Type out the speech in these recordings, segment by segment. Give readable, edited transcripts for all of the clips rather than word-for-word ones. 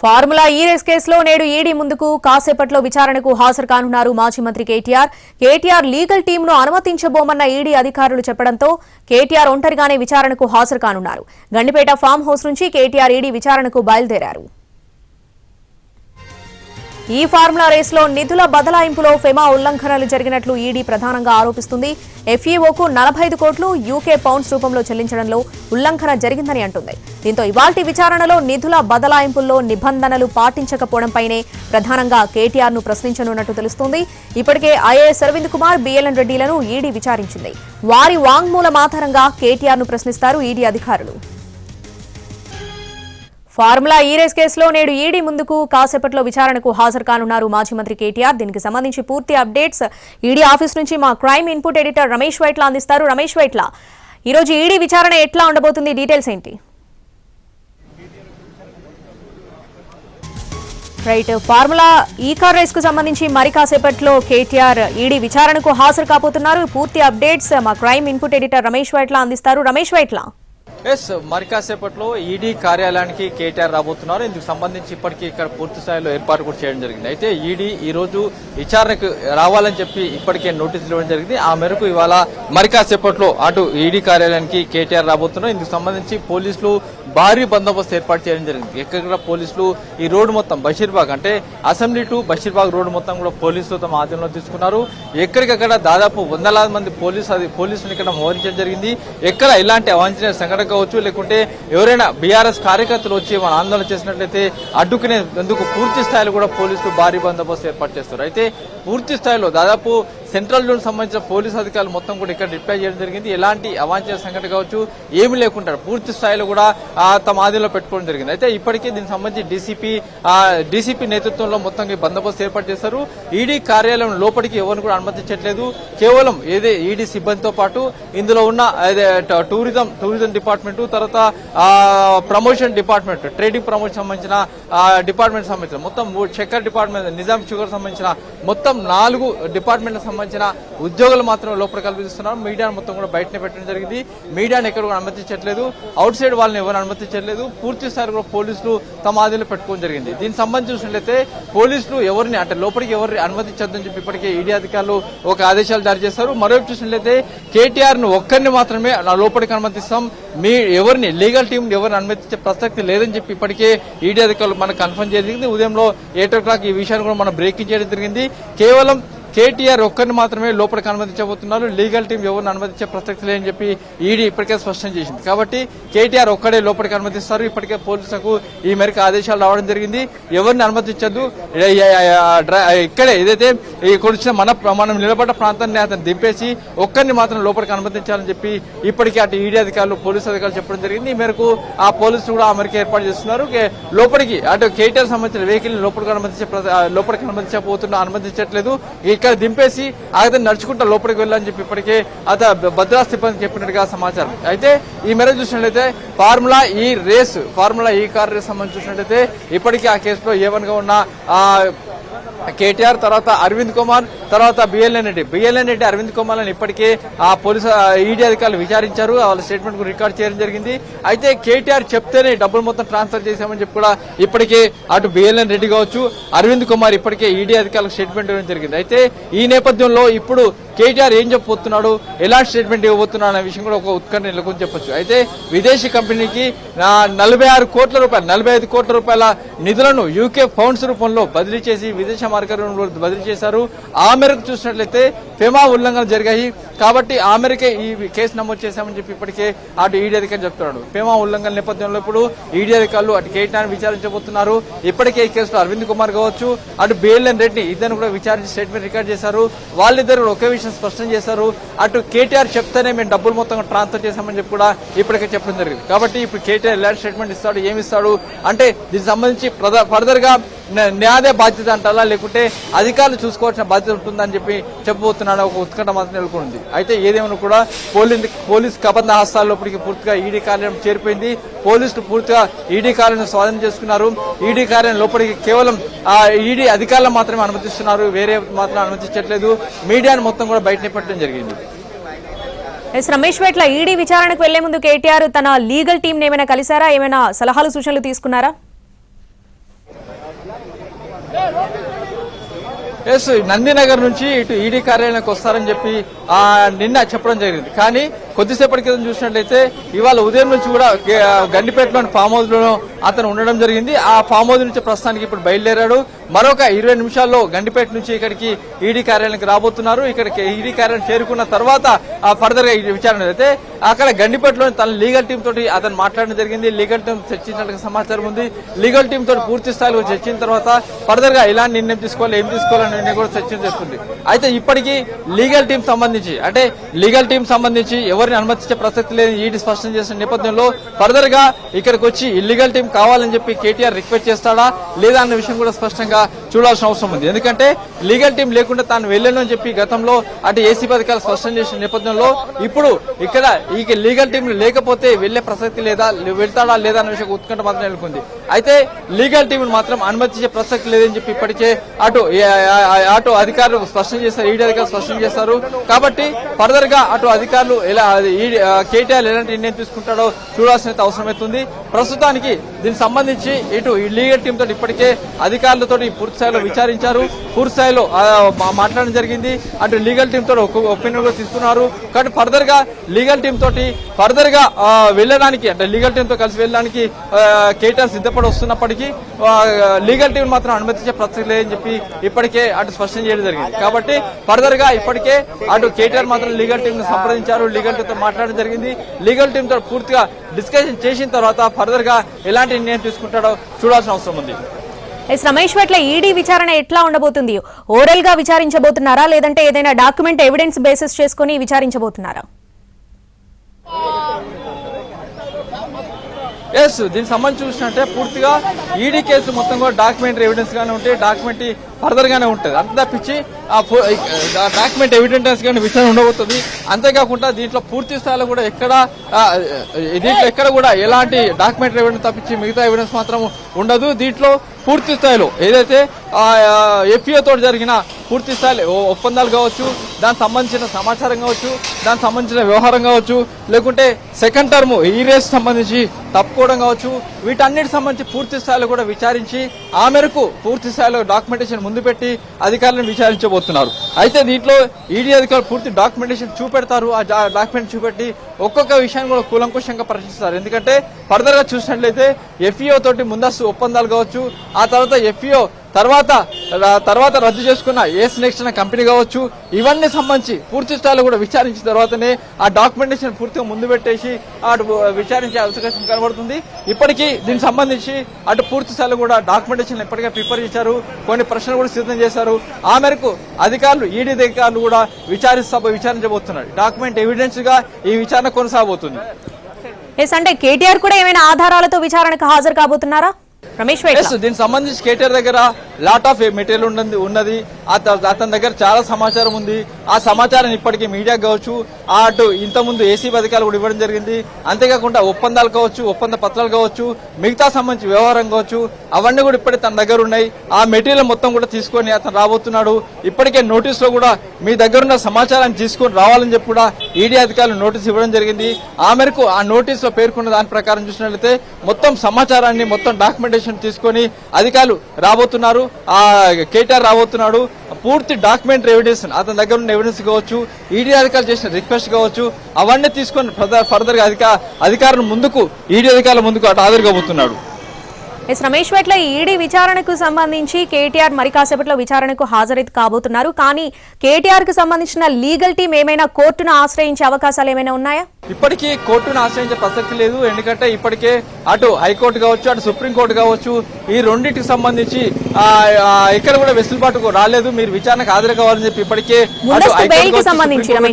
Formula ఈ race కేసులో నేడు ఈడీ ముందుకు కాసేపట్లో విచారణకు హాజరు కానున్నారు మాజీ మంత్రి కేటీఆర్ లీగల్ టీంను అనుమతించబోమన్న ఈడీ అధికారులు చెప్పడంతో కేటీఆర్ ఒంటరిగానే విచారణకు హాజరు కానున్నారు. గండిపేట ఫామ్ హౌస్ నుంచి కేటీఆర్ ఈడీ విచారణకు బయలుదేరారు. ఈ ఫార్ములా రేసులో నిధుల బదలాయింపులో ఫెమా ఉల్లంఘనలు జరిగినట్లు ఈడీ ప్రధానంగా ఆరోపిస్తుంది. ఎఫ్ఈఓకు 45 కోట్లు యూకే పౌండ్స్ రూపంలో చెల్లించడంలో ఉల్లంఘన జరిగిందని అంటుంది. దీంతో ఇవాల్టి విచారణలో నిధుల బదలాయింపుల్లో నిబంధనలు పాటించకపోవడంపైనే ప్రధానంగా కేటీఆర్ ను ప్రశ్నించనున్నట్టు తెలుస్తోంది. ఇప్పటికే ఐఏఎస్ అరవింద్ కుమార్, బిఎల్ఎన్ రెడ్డిలను ఈడీ విచారించింది. వారి వాంగ్మూలం ఆధారంగా కేటీఆర్ ను ప్రశ్నిస్తారు ఈడీ అధికారులు. ఫార్ములా ఈ రేస్ కేసులో నేడు ఈడీ ముందుకు కాసేపట్లో విచారణకు హాజరు కానున్నారు మాజీ మంత్రి కేటీఆర్. దీనికి సంబంధించి పూర్తి అప్డేట్స్ ఈడీ ఆఫీస్ నుంచి మా crime input editor Ramesh Vaitla అందిస్తారు. రమేష్ వైట్ల, ఈరోజు ఈడీ విచారణ ఎట్లా ఉండబోతుంది, డీటెయిల్స్ ఏంటి? రైట్, ఫార్ములా ఈ కార్ రేస్ కు సంబంధించి మరి కాసేపట్లో కేటీఆర్ ఈడీ విచారణకు హాజరు కాబోతున్నారు. పూర్తి అప్డేట్స్ మా crime input editor Ramesh Vaitla అందిస్తారు. రమేష్ వైట్ల, మరి కాసేపట్లో ఈడీ కార్యాలయానికి కేటీఆర్ రాబోతున్నారు. ఇందుకు సంబంధించి ఇప్పటికీ ఇక్కడ పూర్తి స్థాయిలో ఏర్పాటు కూడా చేయడం జరిగింది. అయితే ఈడీ ఈ రోజు విచారణకు రావాలని చెప్పి ఇప్పటికే నోటీసులు ఇవ్వడం జరిగింది. ఆ మేరకు ఇవాళ మరి కాసేపట్లో అటు ఈడీ కార్యాలయానికి కేటీఆర్ రాబోతున్నారు. ఇందుకు సంబంధించి పోలీసులు భారీ బందోబస్తు ఏర్పాటు చేయడం జరిగింది. ఎక్కడ పోలీసులు ఈ రోడ్డు మొత్తం బషీర్బాగ్ అంటే అసెంబ్లీ టు బషీర్బాగ్ రోడ్డు మొత్తం కూడా పోలీసులు తమ ఆధీనంలో తీసుకున్నారు. ఎక్కడికక్కడ దాదాపు వందలాది మంది పోలీసులు ఇక్కడ మోహరించడం జరిగింది. ఎక్కడ ఇలాంటి అవాంఛనీయ సంఘటన కావచ్చు, లేకుంటే ఎవరైనా బీఆర్ఎస్ కార్యకర్తలు వచ్చి మన ఆందోళన చేసినట్లయితే అడ్డుకునేందుకు పూర్తి స్థాయిలో కూడా పోలీసులు భారీ బందోబస్తు ఏర్పాటు చేస్తారు. అయితే పూర్తి స్థాయిలో దాదాపు సెంట్రల్ జోన్ సంబంధించిన పోలీసు అధికారులు మొత్తం కూడా ఇక్కడ డిప్లాయ్ చేయడం జరిగింది. ఎలాంటి అవాంఛనీయ సంఘటన కావచ్చు ఏమీ లేకుండా పూర్తి స్థాయిలో కూడా తమ ఆధీనంలో పెట్టుకోవడం జరిగింది. అయితే ఇప్పటికే దీనికి సంబంధించి డీసీపీ నేతృత్వంలో మొత్తం బందోబస్తు ఏర్పాటు చేశారు. ఈడీ కార్యాలయం లోపలికి ఎవరిని కూడా అనుమతించట్లేదు. కేవలం ఏదే ఈడీ సిబ్బందితో పాటు ఇందులో ఉన్న టూరిజం డిపార్ట్మెంట్, తర్వాత ప్రమోషన్ డిపార్ట్మెంట్, ట్రేడింగ్ ప్రమోషన్ సంబంధించిన డిపార్ట్మెంట్ సంబంధించిన మొత్తం చక్కెర డిపార్ట్మెంట్, నిజాం షుగర్ సంబంధించిన మొత్తం 4 డిపార్ట్మెంట్లకు సంబంధించిన ఉద్యోగులు మాత్రం లోపల కల్పిస్తున్నారు. మీడియాను మొత్తం కూడా బయటనే పెట్టడం జరిగింది. మీడియాను ఎక్కడ కూడా అనుమతించట్లేదు. అవుట్ సైడ్ వాళ్ళని ఎవరు అనుమతించట్లేదు. పూర్తి స్థాయి కూడా పోలీసులు తమ ఆధీనంలో పెట్టుకోవడం జరిగింది. దీనికి సంబంధించి చూసినట్లయితే పోలీసులు ఎవరిని అంటే లోపలికి ఎవరిని అనుమతించొద్దని చెప్పి ఇప్పటికే ఈడీ అధికారులు ఒక ఆదేశాలు జారీ చేశారు. మరోవైపు చూసినట్లయితే కేటీఆర్ ను ఒక్కరిని మాత్రమే లోపలికి అనుమతిస్తాం, ఎవరిని లీగల్ టీం ఎవరిని అనుమతించే ప్రసక్తి లేదని చెప్పి ఇప్పటికే ఈడీ అధికారులు మనకు కన్ఫర్మ్ చేయడం. ఉదయంలో 8 o'clock ఈ విషయాన్ని కూడా మనం బ్రేకింగ్ చేయడం జరిగింది. కేవలం కేటీఆర్ ఒక్కరిని మాత్రమే లోపలికి అనుమతించబోతున్నారు, లీగల్ టీం ఎవరిని అనుమతించే ప్రసక్తి లేదని చెప్పి ఈడీ ఇప్పటికే స్పష్టం చేసింది. కాబట్టి కేటీఆర్ ఒక్కడే లోపలికి అనుమతిస్తారు. ఇప్పటికే పోలీసులకు ఈ మేరకు ఆదేశాలు రావడం జరిగింది. ఎవరిని అనుమతించద్దు, ఇక్కడే ఏదైతే ఇక్కడ మనం నిలబడ్డ ప్రాంతాన్ని అతను దింపేసి ఒక్కరిని మాత్రం లోపలికి అనుమతించాలని చెప్పి ఇప్పటికే అటు ఈడీ అధికారులు, పోలీసు అధికారులు చెప్పడం జరిగింది. ఈ మేరకు ఆ పోలీసులు కూడా ఆ మేరకు ఏర్పాటు చేస్తున్నారు. లోపలికి అటు కేటీఆర్ సంబంధించిన వెహికల్ లోపలికి అనుమతించట్లేదు. ఇక్కడ దింపేసి అతను నడుచుకుంటా లోపలికి వెళ్ళాలని చెప్పి ఇప్పటికే భద్రా సిబ్బంది చెప్పినట్టుగా సమాచారం. అయితే ఈ మేరకు చూసినట్లయితే ఫార్ములా ఈ కార్ రేస్ సంబంధించి చూసినట్లయితే ఇప్పటికీ ఆ కేసులో ఏవన్గా ఉన్న కేటీఆర్, తర్వాత అరవింద్ కుమార్, తర్వాత బిఎల్ఎన్ రెడ్డి అరవింద్ కుమార్ అని ఇప్పటికే ఆ పోలీసు ఈడీ అధికారులు విచారించారు. వాళ్ళ స్టేట్మెంట్ రికార్డ్ చేయడం జరిగింది. అయితే కేటీఆర్ చెప్తేనే డబ్బులు మొత్తం ట్రాన్స్ఫర్ చేశామని చెప్పి కూడా ఇప్పటికే అటు బిఎల్ఎన్ రెడ్డి కావచ్చు, అరవింద్ కుమార్ ఇప్పటికే ఈడీ అధికారులకు స్టేట్మెంట్ ఇవ్వడం జరిగింది. అయితే ఈ నేపథ్యంలో ఇప్పుడు కేటీఆర్ ఏం చెప్పబోతున్నాడు, ఎలాంటి స్టేట్మెంట్ ఇవ్వబోతున్నాడు అనే విషయం కూడా ఒక ఉత్కంఠ నెలకొని చెప్పొచ్చు. అయితే విదేశీ కంపెనీకి 46 కోట్ల రూపాయలు 45 కోట్ల రూపాయల నిధులను యూకే పౌండ్స్ రూపంలో బదిలీ చేసి విదేశీ మార్గంలో బదిలీ చేశారు. ఆ మేరకు చూసినట్లయితే ఫెమా ఉల్లంఘనలు జరిగాయి. కాబట్టి ఆ మేరకే ఈ కేసు నమోదు చేశామని చెప్పి ఇప్పటికే అటు ఈడీ అధికారులు చెప్తున్నాడు. ఫెమా ఉల్లంఘన నేపథ్యంలో ఇప్పుడు ఈడీ అధికారులు అటు కేటీఆర్ విచారించబోతున్నారు. ఇప్పటికే ఈ కేసులో అరవింద్ కుమార్ కావచ్చు, అటు బిఎల్ఎన్ రెడ్డి ఇద్దరు కూడా విచారించి స్టేట్మెంట్ రికార్డ్ చేశారు. వాళ్ళిద్దరు ఒకే విషయం స్పష్టం చేశారు. అటు కేటీఆర్ చెప్తేనే మేము డబ్బులు మొత్తం ట్రాన్స్ఫర్ చేశామని చెప్పి కూడా ఇప్పటికే చెప్పడం జరిగింది. కాబట్టి ఇప్పుడు కేటీఆర్ ఎలాంటి స్టేట్మెంట్ ఇస్తాడు, ఏమిస్తాడు అంటే దీనికి సంబంధించి ఫర్దర్ గా న్యాయ బాధ్యత అంటారా, లేకుంటే అధికారులు చూసుకోవాల్సిన బాధ్యత ఉంటుందని చెప్పి చెప్పబోతున్నాడు. ఒక ఉత్కంఠ మాత్రం నెలకొంది. అయితే ఏదేమైనా కూడా పోలీస్ కబంధ హస్తాల్లోపలికి పూర్తిగా ఈడీ కార్యాలయం చేరిపోయింది. పోలీసులు పూర్తిగా ఈడీ కార్యాలయం స్వాధీనం చేసుకున్నారు. ఈడీ కార్యాలయం లోపలికి కేవలం ఈడీ అధికారులు మాత్రమే అనుమతిస్తున్నారు, వేరే మాత్రం అనుమతించట్లేదు. మీడియాను మొత్తం కూడా బయటనే పెట్టడం జరిగింది. రమేష్ వైట్ల, ఈడీ విచారణకు వెళ్లే ముందు కేటీఆర్ తన లీగల్ టీం ఏమైనా కలిసారా, ఏమైనా సలహాలు సూచనలు తీసుకున్నారా? ఎస్, నందినగర్ నుంచి ఇటు ఈడీ కార్యాలయానికి వస్తారని చెప్పి నిన్న చెప్పడం జరిగింది. కానీ కొద్దిసేపటి క్రితం చూసినట్లయితే ఇవాళ ఉదయం నుంచి కూడా గండిపేటలోని ఫామ్ హౌస్ లో అతను ఉండడం జరిగింది. ఆ ఫామ్ హౌస్ నుంచి ప్రస్తుతానికి ఇప్పుడు బయలుదేరాడు. మరొక 20 నిమిషాల్లో గండిపేట నుంచి ఇక్కడికి ఈడీ కార్యాలయానికి రాబోతున్నారు. ఇక్కడికి ఈడీ కార్యాలయం చేరుకున్న తర్వాత ఫర్దర్ గా విచారణ అయితే అక్కడ గండిపేటలోని తన లీగల్ టీం తోటి అతను మాట్లాడడం జరిగింది. లీగల్ టీం చర్చించినట్టు సమాచారం ఉంది. లీగల్ టీం తోటి పూర్తి స్థాయిలో చర్చించిన తర్వాత ఫర్దర్ గా ఎలాంటి నిర్ణయం తీసుకోవాలి, ఏం తీసుకోవాలని నిర్ణయం కూడా చర్చ చేస్తుంది. అయితే ఇప్పటికీ లీగల్ టీం సంబంధించి ఎవరిని అనుమతించే ప్రసక్తి లేదని ఈడీ స్పష్టం చేసిన నేపథ్యంలో ఫర్దర్ గా ఇక్కడికి వచ్చి ఇల్లీగల్ టీం కావాలని చెప్పి కేటీఆర్ రిక్వెస్ట్ చేస్తాడా లేదా అన్న విషయం కూడా స్పష్టంగా చూడాల్సిన అవసరం ఉంది. ఎందుకంటే లీగల్ టీం లేకుండా తాను వెళ్ళను అని చెప్పి గతంలో అటు ఏసీ పథకాలు స్పష్టం చేసిన నేపథ్యంలో ఇప్పుడు ఇక్కడ ఈ లీగల్ టీం లేకపోతే వెళ్లే ప్రసక్తి లేదా, వెళ్తాడా లేదా అన్న విషయం ఉత్కంఠ మాత్రం నెలకొంది. అయితే లీగల్ టీం మాత్రం అనుమతించే ప్రసక్తి లేదని చెప్పి ఇప్పటికే అటు అధికారులు స్పష్టం చేస్తారు, ఈడీ అధికారులు స్పష్టం చేస్తారు. కాబట్టి ఫర్దర్ గా అటు అధికారులు కేటీఆర్ ఎలాంటి నిర్ణయం తీసుకుంటాడో చూడాల్సిన అవసరం అవుతుంది. ప్రస్తుతానికి దీనికి సంబంధించి ఇటు లీగల్ టీం తోటి ఇప్పటికే అధికారులతో పూర్తి స్థాయిలో విచారించారు, పూర్తి స్థాయిలో మాట్లాడడం జరిగింది. అటు లీగల్ టీం తోటి ఒపీనియన్ కూడా తీసుకున్నారు. కాబట్టి ఫర్దర్ గా లీగల్ టీం తోటి ఫర్దర్ గా వెళ్ళడానికి, అంటే లీగల్ టీం తో కలిసి వెళ్ళడానికి కేటీఆర్ సిద్ధపడి వస్తున్నప్పటికీ లీగల్ టీం మాత్రం అనుమతించే ప్రసక్తి లేదని చెప్పి ఇప్పటికే అటు స్పష్టం చేయడం జరిగింది. కాబట్టి ఫర్దర్ గా ఇప్పటికే అటు కేటీఆర్ మాత్రం లీగల్ టీం ను సంప్రదించారు, లీగల్ టీం తో మాట్లాడడం జరిగింది. లీగల్ టీం తో పూర్తిగా డిస్కషన్ చేసిన తర్వాత ఫర్దర్ గా ఎలాంటి నిర్ణయం తీసుకుంటాడో చూడాల్సిన అవసరం ఉంది. రమేష్ పట్ల ఈడీ విచారణ ఎట్లా ఉండబోతుంది? ఓరల్ గా విచారించబోతున్నారా లేదంటే ఏదైనా డాక్యుమెంట్ ఎవిడెన్స్ బేసిస్ చేసుకుని విచారించబోతున్నారా? ఎస్, దీనికి సంబంధించి చూసినట్టే పూర్తిగా ఈడీ కేసు మొత్తం కూడా డాక్యుమెంటరీ ఎవిడెన్స్ గానే ఉంటాయి, డాక్యుమెంట్ ఫర్దర్ గానే ఉంటుంది. అంత తప్పించి డాక్యుమెంట్ ఎవిడెన్స్ గానే విచారణ ఉండబోతుంది. అంతేకాకుండా దీంట్లో పూర్తి స్థాయిలో కూడా ఎక్కడ కూడా ఎలాంటి డాక్యుమెంటరీ ఎవిడెన్స్ తప్పించి మిగతా ఎవిడెన్స్ మాత్రం ఉండదు. దీంట్లో పూర్తి స్థాయిలో ఏదైతే ఎఫ్ఈఓ తోటి జరిగిన పూర్తి స్థాయి ఒప్పందాలు కావచ్చు, దానికి సంబంధించిన సమాచారం కావచ్చు, దానికి సంబంధించిన వ్యవహారం కావచ్చు, లేకుంటే సెకండ్ టర్మ్ ఈ రేస్ సంబంధించి తప్పుకోవడం కావచ్చు, వీటన్నిటి సంబంధించి పూర్తి స్థాయిలో కూడా విచారించి ఆ మేరకు పూర్తి స్థాయిలో డాక్యుమెంటేషన్ ముందు పెట్టి అధికారులను విచారించబోతున్నారు. అయితే దీంట్లో ఈడీ అధికారులు పూర్తి డాక్యుమెంటేషన్ చూపెడతారు. ఆ డాక్యుమెంట్ చూపెట్టి ఒక్కొక్క విషయాన్ని కూడా కూలంకుషంగా పరిశీలిస్తారు. ఎందుకంటే ఫర్దర్ గా చూసినట్లయితే ఎఫ్ఈఓ తోటి ముందస్తు ఒప్పందాలు కావచ్చు, ఆ తర్వాత ఎఫ్ఈఓ తర్వాత రద్దు చేసుకున్న ఏస్ నెక్స్ట్ అనే కంపెనీ కావచ్చు, ఇవన్నీ సంబంధించి పూర్తి స్థాయిలో కూడా విచారించిన తర్వాతనే ఆ డాక్యుమెంటేషన్ పూర్తిగా ముందు పెట్టేసి అటు విచారించే అవకాశం కనబడుతుంది. ఇప్పటికీ దీనికి సంబంధించి అటు పూర్తి స్థాయిలో కూడా డాక్యుమెంటేషన్ ఇప్పటికే ప్రిపేర్ చేశారు, కొన్ని ప్రశ్నలు కూడా సిద్ధం చేశారు. ఆ మేరకు అధికారులు ఈడీ అధికారులు కూడా విచారించబోతున్నారు. డాక్యుమెంట్ ఎవిడెన్స్ గా ఈ విచారణ కొనసాగబోతుంది. అంటే కేటీఆర్ కూడా ఏమైనా ఆధారాలతో విచారణకు హాజరు కాబోతున్నారా రమేష్? దీనికి సంబంధించి కేటీఆర్ దగ్గర లాట్ ఆఫ్ మెటీరియల్ ఉన్నది. అతని దగ్గర చాలా సమాచారం ఉంది. ఆ సమాచారాన్ని ఇప్పటికీ మీడియా కావచ్చు, అటు ఇంతకుముందు ఏసీ పథకాలు కూడా ఇవ్వడం జరిగింది. అంతేకాకుండా ఒప్పందాలు కావచ్చు, ఒప్పంద పత్రాలు కావచ్చు, మిగతా సంబంధించి వ్యవహారం కావచ్చు, అవన్నీ కూడా ఇప్పటికీ తన దగ్గర ఉన్నాయి. ఆ మెటీరియల్ మొత్తం కూడా తీసుకొని అతను రాబోతున్నాడు. ఇప్పటికే నోటీస్ లో కూడా మీ దగ్గర ఉన్న సమాచారాన్ని తీసుకొని రావాలని చెప్పి కూడా ఈడీ అధికారులు నోటీస్ ఇవ్వడం జరిగింది. ఆ మేరకు ఆ నోటీస్ లో పేర్కొన్న దాని ప్రకారం చూసినట్లయితే మొత్తం సమాచారాన్ని మొత్తం డాక్యుమెంటేషన్ తీసుకొని అధికారులు రాబోతున్నారు. ఆ కేటీఆర్ రాబోతున్నాడు. పూర్తి డాక్యుమెంటరీ ఎవిడెన్స్, అతని దగ్గర ఉన్న ఎవిడెన్స్ కావచ్చు, ఈడీ అధికారులు చేసిన రిక్వెస్ట్ కావచ్చు, అవన్నీ తీసుకొని ఫర్దర్ గా అధికారుల ముందుకు ఈడీ అధికారుల ముందుకు అటు హాజరు కాబోతున్నాడు. రమేష్ పట్ల ఈడీ విచారణకు సంబంధించి కేటీఆర్ మరి కాసేపట్లో విచారణకు హాజరైతే కాబోతున్నారు. కానీ కేటీఆర్ కు సంబంధించిన లీగల్ టీం ఏమైనా కోర్టును ఆశ్రయించే అవకాశాలు ఏమైనా ఉన్నాయా? ఇప్పటికీ కోర్టును ఆశ్రయించే ప్రసక్తి లేదు. ఎందుకంటే ఇప్పటికే అటు హైకోర్టు కావచ్చు, అటు సుప్రీంకోర్టు కావచ్చు, ఈ రెండింటికి సంబంధించి ఇక్కడ కూడా వెసులుబాటు రాలేదు. మీరు విచారణకు హాజరు కావాలని చెప్పి ఇప్పటికే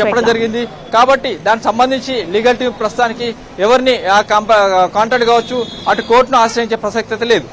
చెప్పడం జరిగింది. కాబట్టి దానికి సంబంధించి లీగల్ టీం ప్రస్తుతానికి ఎవరిని కాంటాక్ట్ కావచ్చు, అటు కోర్టును ఆశ్రయించే ప్రసక్తి లేదు.